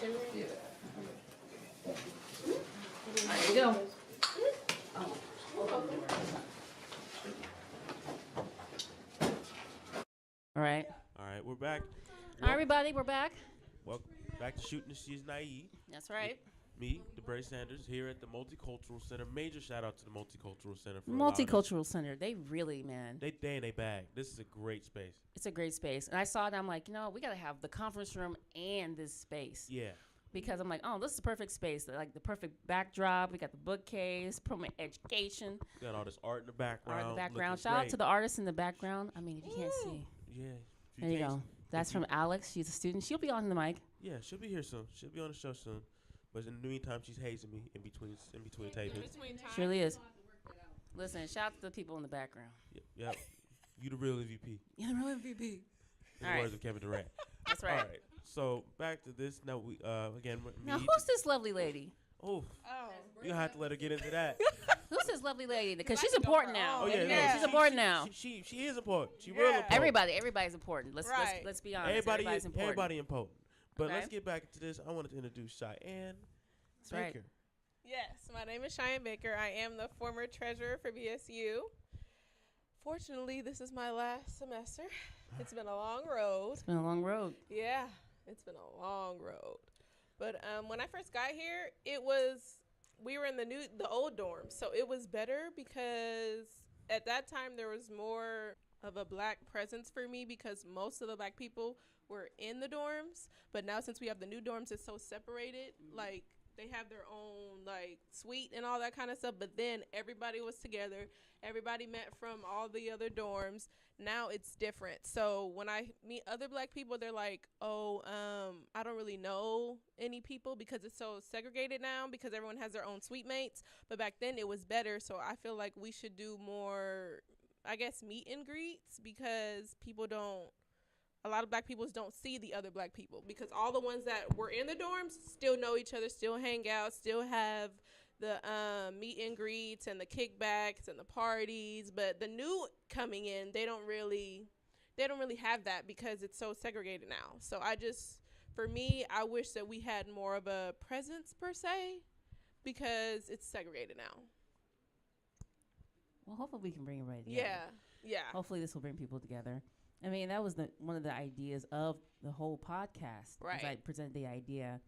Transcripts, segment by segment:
Yeah. There you go. All right. All right, we're back. Hi, everybody. We're back. Welcome back to Shooting the She's Naive. That's right. Me, DeBray Sanders, here at the Multicultural Center. Major shout out to the Multicultural Center for allowing us. Multicultural Center. They really, man. They in a bag. This is a great space. It's a great space. And I saw it. I'm like, we got to have the conference room and this space. Yeah. Because I'm like, oh, this is the perfect space. Like the perfect backdrop. We got the bookcase, promote education. We got all this art in the background. Art in the background. Shout out to the artists in the background. I mean, if you can't see. Yeah. There you go. That's from Alex. She's a student. She'll be on the mic. Yeah, she'll be here soon. She'll be on the show soon. But in the meantime, she's hazing me in between tapings. Surely is. Listen, shout out to the people in the background. Yep. You the real MVP. You're the real MVP. In the words of Kevin Durant. That's right. All right. So back to this. Now we again. Now who's this lovely lady? Oh. You have to let her get into that. Who's this lovely lady? Because she's important now. Oh yeah. She's important now. She is important. She real important. Everybody's important. Let's be honest. Everybody's important. Everybody important. But let's get back to this. I wanted to introduce Cheyenne Baker. Right. Yes, my name is Cheyenne Baker. I am the former treasurer for BSU. Fortunately, this is my last semester. It's been a long road. It's been a long road. Yeah, it's been a long road. But when I first got here, we were in the old dorms, so it was better because at that time there was more of a black presence for me because most of the black people were in the dorms. But now since we have the new dorms, it's so separated. Like they have their own like suite and all that kind of stuff. But then everybody was together. Everybody met from all the other dorms. Now it's different. So when I meet other black people, they're like, oh, I don't really know any people because it's so segregated now because everyone has their own suite mates. But back then it was better. So I feel like we should do more, I guess, meet and greets because a lot of black people don't see the other black people because all the ones that were in the dorms still know each other, still hang out, still have the meet and greets and the kickbacks and the parties. But the new coming in, they don't really have that because it's so segregated now. So for me, I wish that we had more of a presence per se because it's segregated now. Well, hopefully we can bring everybody together. Yeah. Hopefully this will bring people together. I mean, that was one of the ideas of the whole podcast. Right. I presented the idea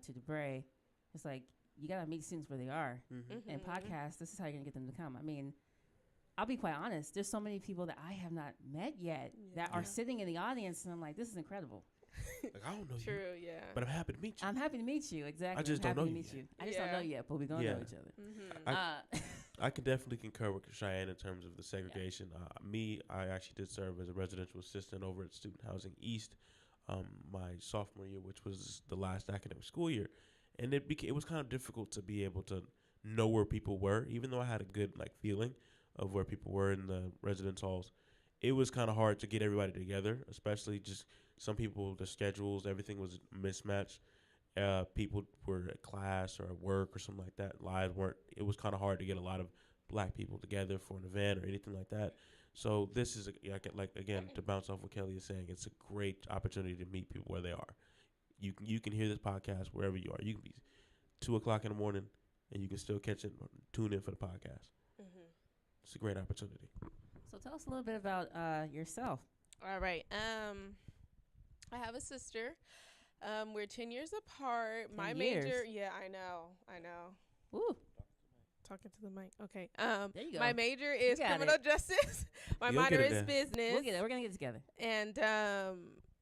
to DeBray. It's like, you got to meet students where they are. Mm-hmm. And podcasts, this is how you're going to get them to come. I mean, I'll be quite honest. There's so many people that I have not met yet that are sitting in the audience, and I'm like, this is incredible. Like, I don't know you. True, yeah. But I'm happy to meet you. I'm happy to meet you, exactly. I just don't know you yet. I just don't know yet, but we're going to know each other. Mm-hmm. I can definitely concur with Cheyenne in terms of the segregation. I actually did serve as a residential assistant over at Student Housing East my sophomore year, which was the last academic school year. And it was kind of difficult to be able to know where people were, even though I had a good feeling of where people were in the residence halls. It was kind of hard to get everybody together, especially just some people, the schedules, everything was mismatched. People were at class or at work or something like that. Lives weren't. It was kind of hard to get a lot of black people together for an event or anything like that. So this is again to bounce off what Kelly is saying. It's a great opportunity to meet people where they are. You can hear this podcast wherever you are. You can be 2:00 in the morning and you can still catch it. Or tune in for the podcast. Mm-hmm. It's a great opportunity. So tell us a little bit about yourself. All right. I have a sister. We're 10 years apart. 10 My years. major, I know. Ooh. Talking to the mic. Okay. There you go. My major is You got criminal justice. My You'll minor get it is then. business. We'll get it. We're going to get together. And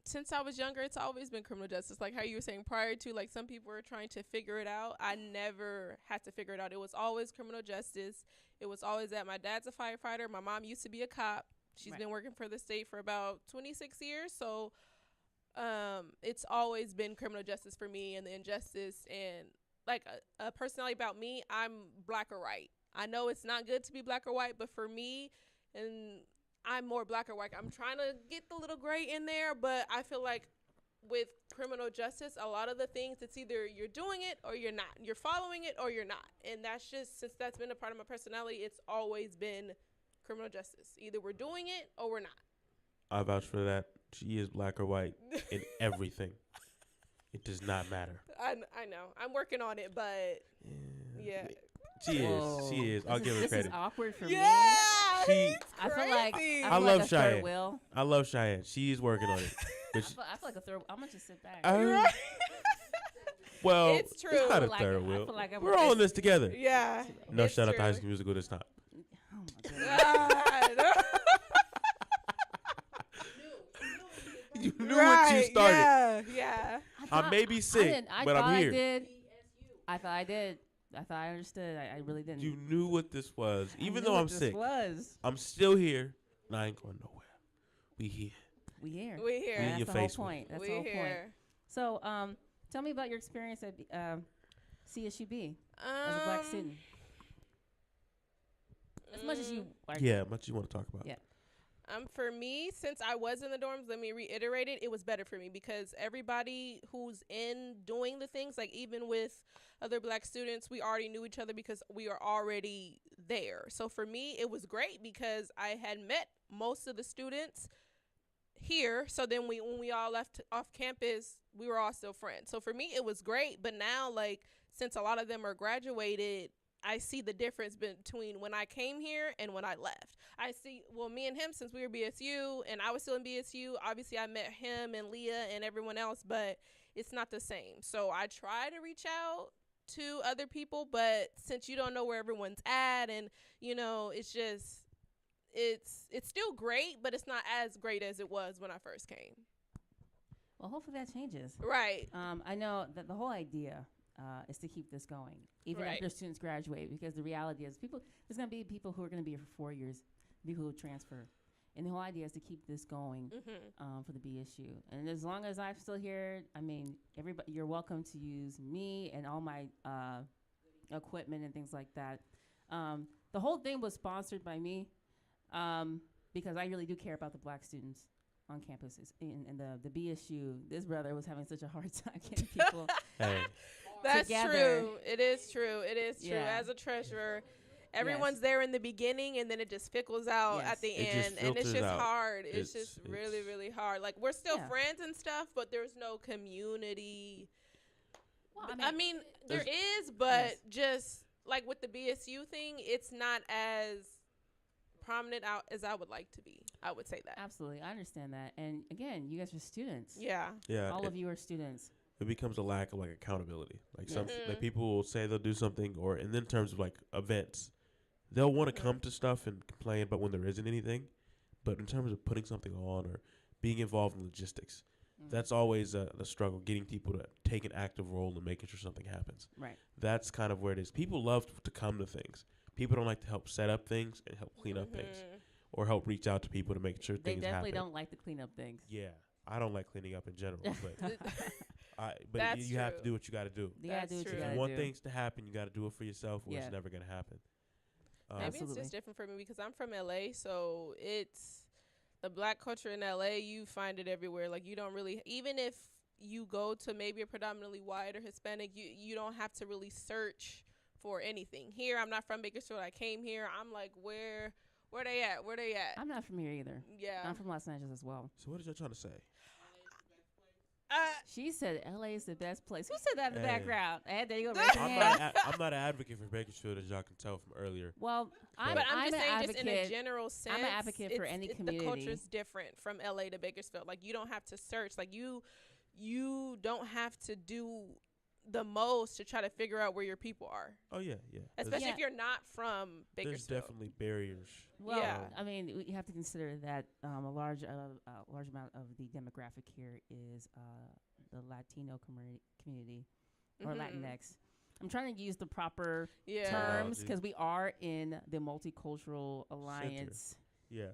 since I was younger, it's always been criminal justice. Like how you were saying prior to, like some people were trying to figure it out. I never had to figure it out. It was always criminal justice. It was always that. My dad's a firefighter. My mom used to be a cop. She's been working for the state for about 26 years. So it's always been criminal justice for me and the injustice. And like a personality about me, I'm black or white. I know it's not good to be black or white, but for me, and I'm more black or white. I'm trying to get the little gray in there, but I feel like with criminal justice, a lot of the things, it's either you're doing it or you're not. You're following it or you're not. And that's just, since that's been a part of my personality, it's always been criminal justice. Either we're doing it or we're not. I vouch for that. She is black or white in everything. It does not matter. I know. I'm working on it, but yeah. She is. I'll give her This credit. is awkward for Yeah. me. She, I feel like crazy. I love a Cheyenne. third wheel. I love Cheyenne. She's working on it. But I feel like a third. I'm gonna just sit back. Right. well, It's true. it's not a I feel like third I wheel. feel like I'm We're all in this together. Yeah. No, it's shout out to true. High School Musical this time. Oh my goodness. You knew Right, what you started. Yeah. I may be sick, but I'm here. I thought I did. I thought I understood. I really didn't. You knew what this was. I Even knew though what I'm this sick, was. I'm still here, and I ain't going nowhere. We here. We here. We here. in That's your the whole face with point. That's we the whole point. here. So, tell me about your experience at CSUB as a black student. As much as you are. Yeah, much you want to talk about. Yeah. For me, since I was in the dorms, let me reiterate it was better for me because everybody who's in doing the things, like even with other black students, we already knew each other because we are already there. So for me, it was great because I had met most of the students here. So then when we all left off campus, we were all still friends. So for me, it was great. But now, like, since a lot of them are graduated, I see the difference between when I came here and when I left. I see, well, me and him, since we were BSU and I was still in BSU, obviously I met him and Leah and everyone else, but it's not the same. So I try to reach out to other people, but since you don't know where everyone's at and, you know, it's just, it's still great, but it's not as great as it was when I first came. Well, hopefully that changes. Right. I know that the whole idea is to keep this going, even Right. after students graduate, because the reality is there's going to be people who are going to be here for 4 years, people who transfer. And the whole idea is to keep this going for the BSU. And as long as I'm still here, I mean, everybody, you're welcome to use me and all my equipment and things like that. The whole thing was sponsored by me because I really do care about the black students on campuses. And the BSU, this brother was having such a hard time getting people. Hey, That's together. true. It is true. It is true. Yeah. As a treasurer, everyone's there in the beginning, and then it just fickles out Yes. at the It just end, and it's filters just out. hard. It's It's- just really, really hard. Like, we're still Yeah. friends and stuff, but there's no community. Well, I mean, there is, but just like with the BSU thing, it's not as prominent out as I would like to be. I would say that. absolutely. I understand that. And again, you guys are students. Yeah. yeah. All of you are students. It becomes a lack of like accountability. Like some Mhm. like people will say they'll do something, or and in terms of like events, they'll want to come to stuff and complain, but when there isn't anything, but in terms of putting something on or being involved in logistics, that's always the struggle. Getting people to take an active role in making sure something happens. Right. That's kind of where it is. People love to come to things. People don't like to help set up things and help clean up things, Mhm. or help reach out to people to make sure They things definitely happen. don't like to clean up things. Yeah, I don't like cleaning up in general, but but That's you have to true. do what you got to do. You gotta That's do what true. you If gotta you want do. things to happen, you got to do it for yourself, or Yeah. it's never gonna happen. Maybe Absolutely. it's just different for me because I'm from LA, so it's the black culture in LA. You find it everywhere. Like, you don't really, even if you go to maybe a predominantly white or Hispanic, you don't have to really search for anything. Here, I'm not from Bakersfield. I came here. I'm like, where they at? Where they at? I'm not from here either. Yeah. I'm from Los Angeles as well. So what is y'all trying to say? She said LA is the best place. Who said that in the Hey. background? There you go. Raise your I'm hand. I'm not an advocate for Bakersfield, as y'all can tell from earlier. Well, I'm, But I'm I'm just an saying, just in a advocate. general sense, I'm an advocate for any The community. culture's different from LA to Bakersfield. Like, you don't have to search. Like, you don't have to do the most to try to figure out where your people are, Oh yeah. especially Yeah. if you're not from There's Bakersfield. definitely barriers. Well, Yeah. I mean, you have to consider that a large amount of the demographic here is the Latino community or Mhm. Latinx. I'm trying to use the proper Yeah. terms Terminology. because we are in the Multicultural Alliance, Yeah.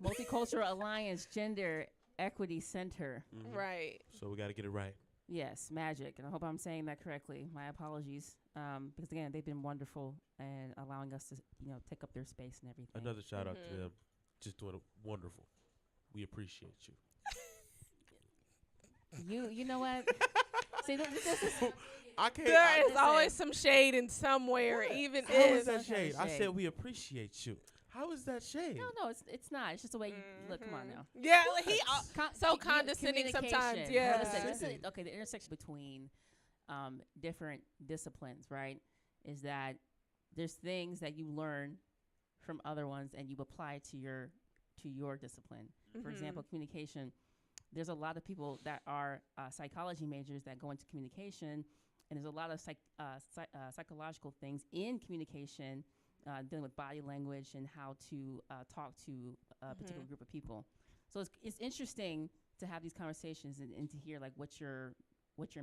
Multicultural Alliance Gender Equity Center. Mhm. Right. So we got to get it right. Yes, magic, and I hope I'm saying that correctly. My apologies, because again, they've been wonderful and allowing us to, take up their space and everything. Another shout out to Mhm. them, just doing a wonderful. We appreciate you. You know what? See, this is I can't. There is listen. always some shade in somewhere, even How is if that Some kind shade? of I shade. said we appreciate you. How is that shade? No, it's not. It's just the way you look. Come on now. Yeah, so condescending Communication. sometimes. Yeah. Okay, the intersection between different disciplines, right, is that there's things that you learn from other ones and you apply to your discipline. For example, communication. There's a lot of people that are psychology majors that go into communication, and there's a lot of psychological things in communication, dealing with body language and how to talk to a particular group of people. So it's interesting to have these conversations and to hear like what's your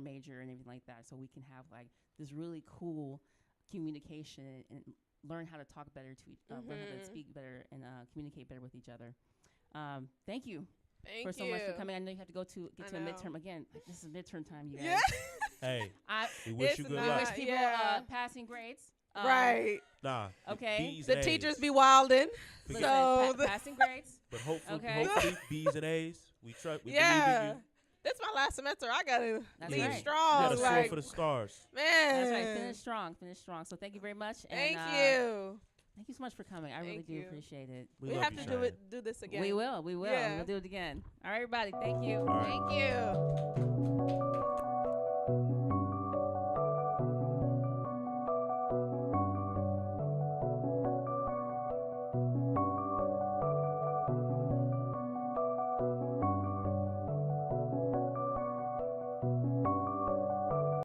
major and everything like that, so we can have like this really cool communication and learn how to talk better learn how to speak better and communicate better with each other. Thank you. Thank for you so much for coming. I know you have to get to a midterm again. This is midterm time, you guys. Yeah. Hey, we wish you good We luck. wish people passing grades. Right. Nah. Okay. The teachers be wildin'. Listen, So passing grades. But hopefully, Okay. hopefully B's and A's. We believe in Yeah. you. That's my last semester. I gotta That's leave right. You strong. gotta soar Like, for the stars. man. That's right. Finish strong. Finish strong. So thank you very much. Thank and, you. Thank you so much for coming. I really Thank do you. appreciate it. We love have you, to Cheyenne. do this again. We will. Yeah. We'll do it again. All right, everybody. Thank you. All right. Thank you.